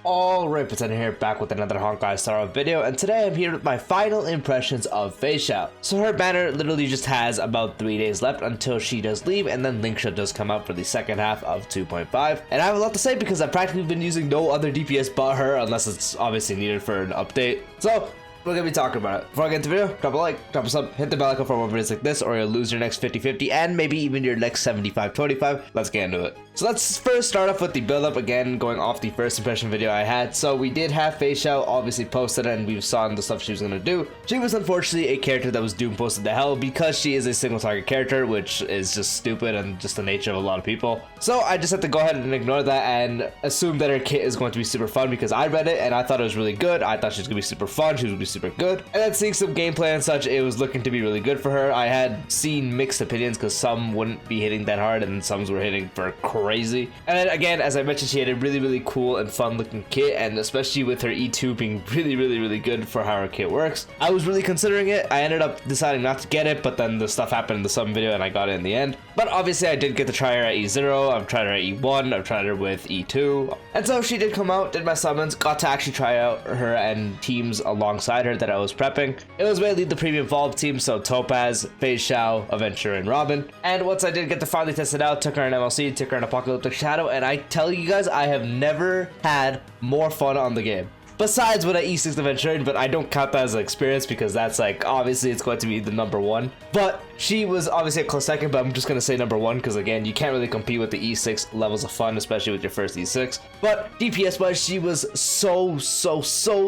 Alright, Pretender here, back with another Honkai Star video, and today I'm here with my final impressions of Feixiao. So her banner literally just has about 3 days left until she does leave, and then Linksha does come out for the second half of 2.5. And I have a lot to say because I've practically been using no other DPS but her, unless it's obviously needed for an update. So we're gonna be talking about it. Before I get into the video, drop a like, drop a sub, hit the bell icon for more videos like this, or you'll lose your next 50-50 and maybe even your next 75-25. Let's get into it. So let's first start off with the build up, again going off the first impression video I had. So we did have Feixiao obviously posted and we saw the stuff she was gonna do. She was unfortunately a character that was doomed posted to hell because she is a single target character, which is just stupid and just the nature of a lot of people. So I just had to go ahead and ignore that and assume that her kit is going to be super fun because I read it and I thought it was really good. I thought she was gonna be super fun, she was gonna be super good. And then seeing some gameplay and such, it was looking to be really good for her. I had seen mixed opinions because some wouldn't be hitting that hard and some were hitting for crazy. And then again, as I mentioned, she had a really cool and fun looking kit, and especially with her E2 being really good for how her kit works. I was really considering it. I ended up deciding not to get it, but then the stuff happened in the sub video and I got it in the end. But obviously I did get to try her at E0, I've tried her at E1, I've tried her with E2. And so she did come out, did my summons, got to actually try out her and teams alongside her that I was prepping. It was mainly the premium Vault team, so Topaz, Feixiao, Aventurine, and Robin. And once I did get to finally test it out, took her in MLC, took her in Apocalyptic Shadow, and I tell you guys, I have never had more fun on the game. Besides with an E6 Aventurine, but I don't count that as an experience because that's like, obviously it's going to be the #1. But she was obviously a close second, but I'm just going to say #1 because again, you can't really compete with the E6 levels of fun, especially with your first E6. But DPS wise, she was so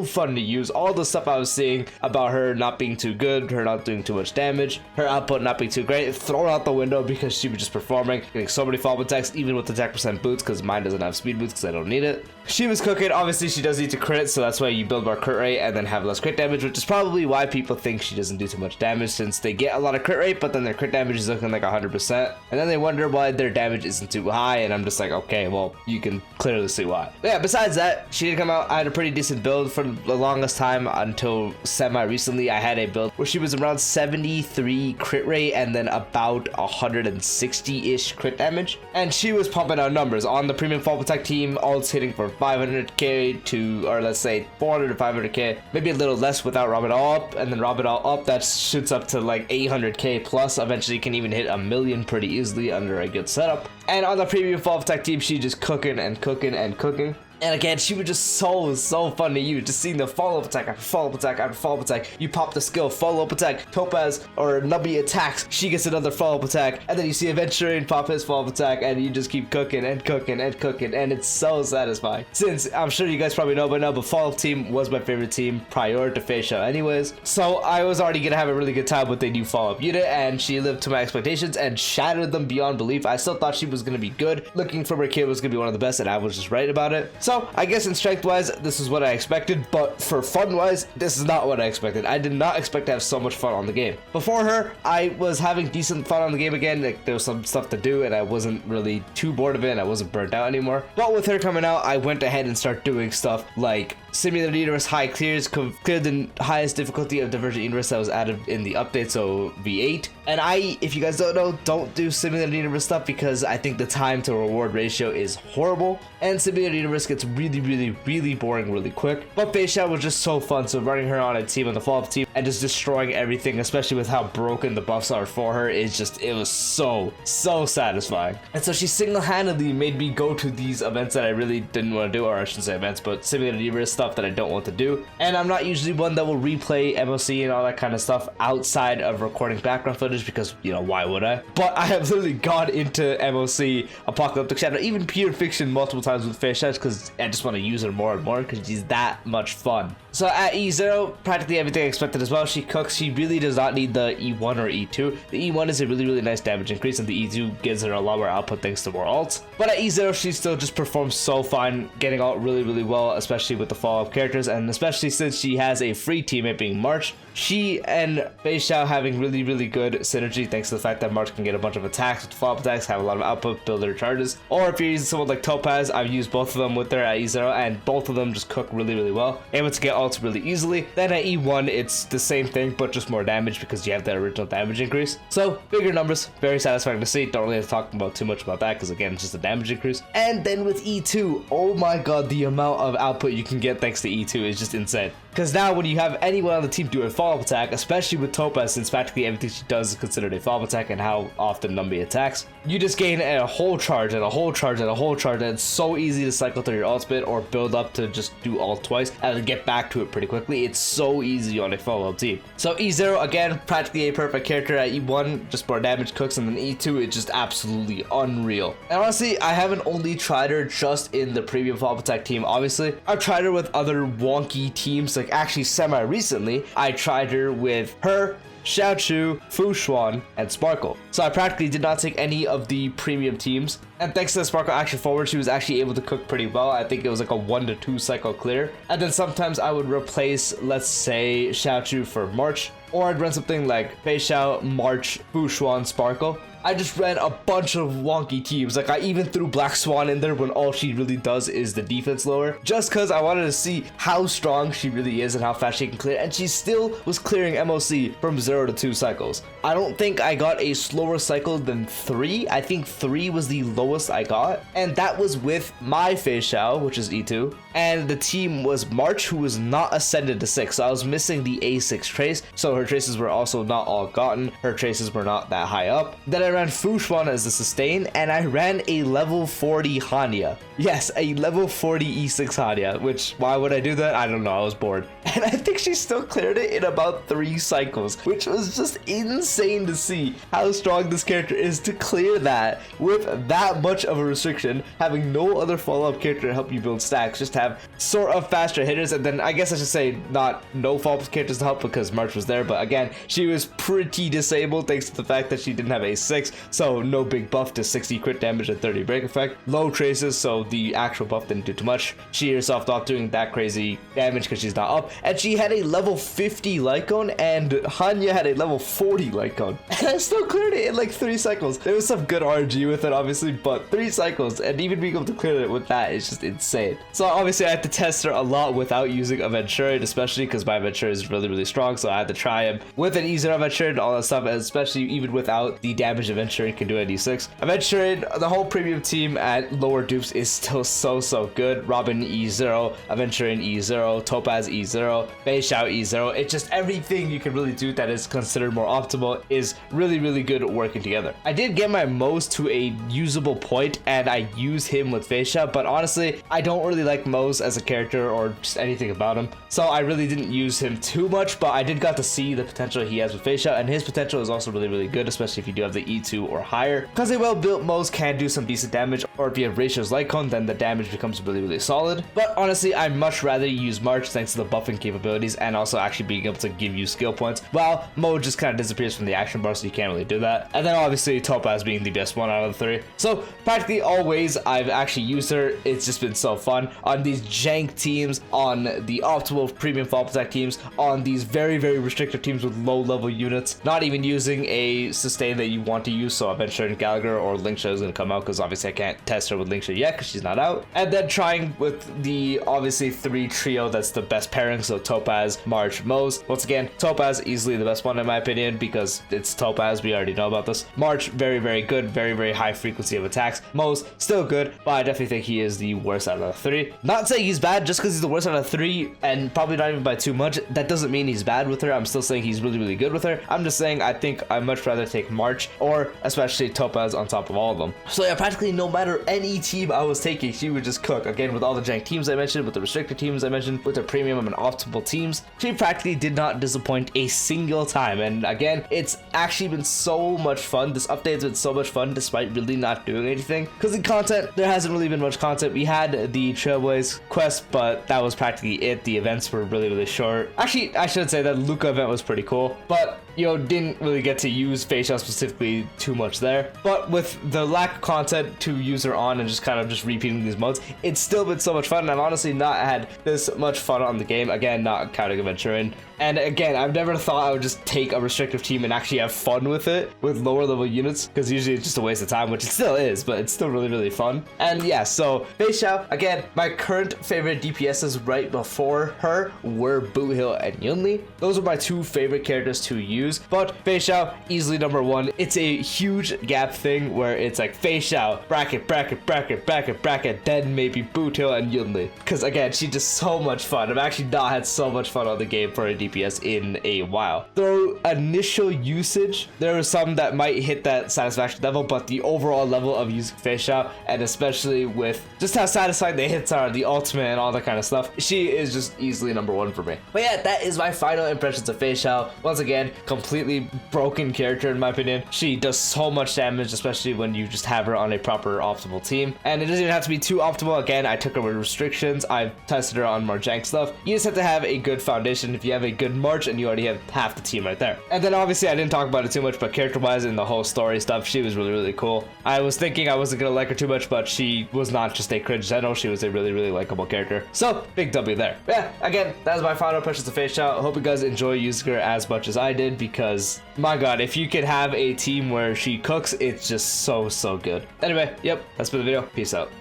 fun to use. All the stuff I was seeing about her not being too good, her not doing too much damage, her output not being too great, thrown out the window because she was just performing, getting so many follow-up attacks, even with the attack percent boots because mine doesn't have speed boots because I don't need it. She was cooking. Obviously she does need to crit, so that's why you build more crit rate and then have less crit damage, which is probably why people think she doesn't do too much damage, since they get a lot of crit rate but then their crit damage is looking like 100%, and then they wonder why their damage isn't too high, and I'm just like, okay, well, you can clearly see why. But yeah, besides that, she did come out. I had a pretty decent build for the longest time until semi-recently. I had a build where she was around 73 crit rate and then about 160-ish crit damage, and she was pumping out numbers. On the premium fall protect team, ults hitting for 500k to, or let's say 400 to 500k, maybe a little less without Rob it all up, and then Rob it all up, that shoots up to like 800k plus. Eventually can even hit 1 million pretty easily under a good setup. And on the premium fall protect team, she just cooking and cooking and cooking. And again, she was just so fun to use. Just seeing the follow-up attack after follow-up attack after follow-up attack. You pop the skill, follow-up attack, Topaz or Nubby attacks, she gets another follow-up attack, and then you see Aventurine pop his follow-up attack, and you just keep cooking and cooking and cooking, and it's so satisfying. Since I'm sure you guys probably know by now, but follow-up team was my favorite team prior to Feixiao anyways. So I was already gonna have a really good time with the new follow-up unit, and she lived to my expectations and shattered them beyond belief. I still thought she was gonna be good. Looking for her kid was gonna be one of the best, and I was just right about it. So I guess in strength wise, this is what I expected, but for fun wise, this is not what I expected. I did not expect to have so much fun on the game. Before her, I was having decent fun on the game again. Like, there was some stuff to do and I wasn't really too bored of it and I wasn't burnt out anymore. But with her coming out, I went ahead and started doing stuff like Simulated Universe high clears, cleared the highest difficulty of Divergent Universe that was added in the update, so V8. And I, if you guys don't know, don't do Simulated Universe stuff because I think the time to reward ratio is horrible, and Simulated Universe gets really boring really quick. But Feixiao was just so fun, so running her on a team, on the follow-up team, and just destroying everything, especially with how broken the buffs are for her, is just, it was so satisfying. And so she single-handedly made me go to these events that I really didn't want to do, or I shouldn't say events, but Simulated Universe stuff that I don't want to do. And I'm not usually one that will replay MOC and all that kind of stuff outside of recording background footage because, you know, why would I? But I have literally gone into MOC, Apocalyptic Shadow, even Pure Fiction multiple times with Feixiao because I just want to use her more and more because she's that much fun. So at E0, practically everything I expected as well. She cooks. She really does not need the E1 or E2. The E1 is a really nice damage increase, and the E2 gives her a lot more output thanks to more ults. But at E0, she still just performs so fine, getting out really well, especially with the follow-up characters, and especially since she has a free teammate being March. She and Feixiao having really good synergy thanks to the fact that March can get a bunch of attacks with follow-up attacks, have a lot of output, build their charges. Or if you're using someone like Topaz, I've used both of them with there at E0, and both of them just cook really, really well. Able to get ults really easily. Then at E1, it's the same thing, but just more damage because you have the original damage increase. So bigger numbers, very satisfying to see. Don't really have to talk about too much about that because again, it's just a damage increase. And then with E2, oh my god, the amount of output you can get thanks to E2 is just insane. Because now when you have anyone on the team do a follow-up attack, especially with Topaz, since practically everything she does is considered a follow-up attack and how often Numby attacks, you just gain a whole charge and a whole charge and a whole charge, and it's so easy to cycle through your ultimate or build up to just do ult twice and then get back to it pretty quickly. It's so easy on a follow-up team. So E0, again, practically a perfect character. At E1, just more damage cooks, and then E2, it's just absolutely unreal. And honestly, I haven't only tried her just in the premium follow-up attack team, obviously. I've tried her with other wonky teams, like actually semi-recently, I tried her with her, Jiaoqiu, Feixiao, and Sparkle. So I practically did not take any of the premium teams. And thanks to the Sparkle action forward, she was actually able to cook pretty well. I think it was like a 1 to 2 cycle clear. And then sometimes I would replace, let's say, Jiaoqiu for March. Or I'd run something like Feixiao, March, Feixiao, Sparkle. I just ran a bunch of wonky teams. Like I even threw Black Swan in there when all she really does is the defense lower, just because I wanted to see how strong she really is and how fast she can clear. And she still was clearing MOC from 0 to 2 cycles. I don't think I got a slower cycle than 3. I think 3 was the lowest I got, and that was with my Feixiao, which is E2, and the team was March, who was not ascended to 6. So I was missing the A6 trace, so her traces were also not all gotten. Her traces were not that high up. Then I ran Feixiao as a sustain, and I ran a level 40 Hanya. Yes, a level 40 E6 Hanya, which, why would I do that? I don't know, I was bored. And I think she still cleared it in about 3 cycles, which was just insane to see how strong this character is to clear that with that much of a restriction, having no other follow-up character to help you build stacks, just have sort of faster hitters. And then I guess I should say not no follow-up characters to help because March was there, but again, she was pretty disabled thanks to the fact that she didn't have a 6, so no big buff to 60 crit damage and 30 break effect. Low traces, so the actual buff didn't do too much. She herself not doing that crazy damage because she's not up, and she had a level 50 Lycone, and Hanya had a level 40 Lycone, and I still cleared it in like 3 cycles. There was some good RNG with it, obviously, but 3 cycles, and even being able to clear it with that is just insane. So obviously I had to test her a lot without using Aventurine, especially because my Aventurine is really, really strong, so I had to try him with an easier Aventurine and all that stuff, and especially even without the damage Aventurine can do at E6. Aventurine, the whole premium team at lower dupes is still so good. Robin E0, Aventurine E0, Topaz E0, Feixiao E0. It's just everything you can really do that is considered more optimal is really good working together. I did get my Mose to a usable point, and I use him with Feixiao, but honestly, I don't really like Mose as a character or just anything about him, so I really didn't use him too much, but I did got to see the potential he has with Feixiao, and his potential is also really good, especially if you do have the E2 or higher, because a well-built Mose can do some decent damage, or if you have ratios like Lycone, then the damage becomes really solid. But honestly, I'd much rather use March thanks to the buffing capabilities and also actually being able to give you skill points, while Mo just kind of disappears from the action bar, so you can't really do that. And then obviously Topaz being the best one out of the 3. So practically always I've actually used her. It's just been so fun on these jank teams, on the optimal premium fall attack teams, on these very restricted teams with low level units, not even using a sustain that you want to use. So eventually Gallagher or Linksha is going to come out, because obviously I can't test her with Linksha yet because she's not out. And then trying with the obviously 3 trio that's the best pairing, so Topaz, March, Mose. Once again, Topaz easily the best one in my opinion because it's Topaz, we already know about this. March very good, very high frequency of attacks. Mose still good, but I definitely think he is the worst out of the 3. Not saying he's bad just because he's the worst out of the 3, and probably not even by too much. That doesn't mean he's bad with her. I'm still saying he's really good with her. I'm just saying I think I'd much rather take March or especially Topaz on top of all of them. So yeah, practically no matter any team I was taking, she would just cook. Again, with all the jank teams I mentioned, with the restricted teams I mentioned, with the premium and optimal teams, she practically did not disappoint a single time. And again, it's actually been so much fun. This update has been so much fun despite really not doing anything, because in content there hasn't really been much content. We had the Trailblaze quest, but that was practically it. The events were really short. Actually, I should say that Luca event was pretty cool, but didn't really get to use Feixiao specifically really too much there. But with the lack of content to use her on and just kind of just repeating these modes, it's still been so much fun, and I've honestly not had this much fun on the game. Again, not counting Aventurine. And again, I've never thought I would just take a restrictive team and actually have fun with it with lower level units, because usually it's just a waste of time, which it still is, but it's still really, really fun. And yeah, so Feixiao, again, my current favorite DPSs right before her were Boohill and Yunli. Those are my two favorite characters to use, but Feixiao, easily number one. It's a huge gap thing where it's like Feixiao, bracket, bracket, bracket, bracket, bracket, then maybe Boohill and Yunli. Because again, she's just so much fun. I've actually not had so much fun on the game for a DPS in a while. Through initial usage, there are some that might hit that satisfaction level, but the overall level of using Feixiao, and especially with just how satisfying the hits are, the ultimate and all that kind of stuff, she is just easily number one for me. But yeah, that is my final impressions of Feixiao. Once again, completely broken character in my opinion. She does so much damage, especially when you just have her on a proper optimal team, and it doesn't even have to be too optimal. Again, I took her with restrictions. I've tested her on more jank stuff. You just have to have a good foundation. If you have a good March, and you already have half the team right there. And then obviously I didn't talk about it too much, but character wise and the whole story stuff, she was really, really cool. I was thinking I wasn't gonna like her too much, but she was not just a cringe general. She was a really, really likable character. So big W there. But yeah, again, that's my final impressions of Feixiao. I hope you guys enjoy using her as much as I did, because my god, if you could have a team where she cooks, it's just so good. Anyway, yep, that's been the video. Peace out.